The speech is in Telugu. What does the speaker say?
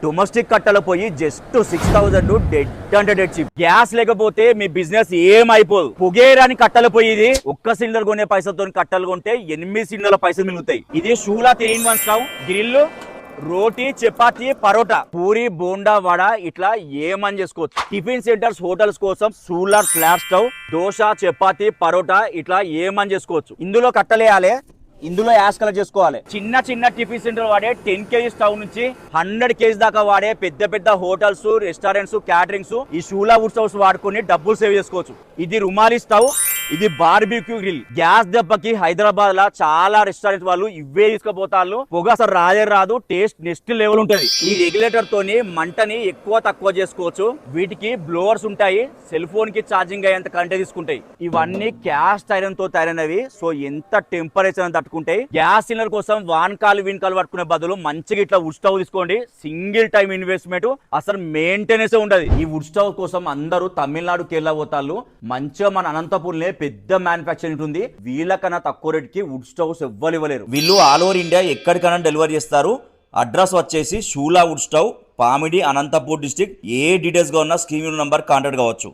డొమెస్టిక్ కట్టెల పొయ్యి జస్ట్ 6000 డెడ్ అంటే డెడ్ చీప్. గ్యాస్ లేకపోతే మీ బిజినెస్ ఏమైపోదు. పొగేరాని కట్టెల పొయ్యి ఇది. ఒక్క సిలిండర్ కొనే పైసలతో కట్టెలు కొంటే 8 సిలిండర్ల పైసలు మిగులుతాయి. ఇది షూలా 3-in-1 స్టవ్, గ్రిల్, రోటీ, చపాతీ, పరోటా, పూరి, బోండా, వడ ఇట్లా ఏమని చేసుకోవచ్చు. టిఫిన్ సెంటర్స్, హోటల్స్ కోసం solar flat stove, dosa, chapati, parota ఇట్లా ఏమని చేసుకోవచ్చు. ఇందులో కట్టలేయాలి, ఇందులో యాస్ కలెక్ట్ చేసుకోవాలి. చిన్న చిన్న టిఫిన్ సెంటర్ వాడే 10 kg స్టవ్ నుంచి 100 kg దాకా వాడే పెద్ద పెద్ద హోటల్స్, రెస్టారెంట్స్, క్యాటరింగ్స్ ఈ షూలా వుడ్ స్టవ్స్ వాడుకొని డబ్బులు సేవ్ చేసుకోవచ్చు. ఇది రుమాలి స్టవ్, ఇది బార్బిక్యూ గ్రిల్. గ్యాస్ దెబ్బకి హైదరాబాద్ లా చాలా రెస్టారెంట్ వాళ్ళు ఇవే తీసుకుపోతారు. పొగ అసలు రాదే రాదు, టేస్ట్ నెక్స్ట్ లెవెల్ ఉంటది. ఈ రెగ్యులేటర్ తోని మంటని ఎక్కువ తక్కువ చేసుకోవచ్చు. వీటికి బ్లోవర్స్ ఉంటాయి, సెల్ ఫోన్ కి ఛార్జింగ్ అయ్యేంత కరెంట్ తీసుకుంటాయి. ఇవన్నీ క్యాస్ట్ ఐరన్ తో తయారైనవి. సో ఎంత టెంపరేచర్ తట్టుకుంటాయి. గ్యాస్ సిలిండర్ కోసం వాన్ కాలు పట్టుకునే బదులు మంచిగా ఇట్లా వుడ్ స్టవ్ తీసుకోండి. సింగిల్ టైం ఇన్వెస్ట్మెంట్, అసలు మెయింటెనెన్స్ ఉండదు. ఈ వుడ్ స్టవ్ కోసం అందరూ తమిళనాడు, కేరళ పోతారు. మంచిగా మన అనంతపూర్లే పెద్ద మ్యానుఫ్యాక్చరింగ్ ఉంది. వీళ్ళకన్నా తక్కువ రేట్ కి వుడ్ స్టవ్స్ ఎవ్వరు ఇవ్వలేరు. వీళ్ళు ఆల్ ఓవర్ ఇండియా ఎక్కడికైనా డెలివరీ చేస్తారు. అడ్రస్ వచ్చేసి షూలా wood stove, Pamidi, Anantapur district. ఏ డీటెయిల్స్ గా ఉన్న స్క్రీన్ నంబర్ కాంటాక్ట్ కావచ్చు.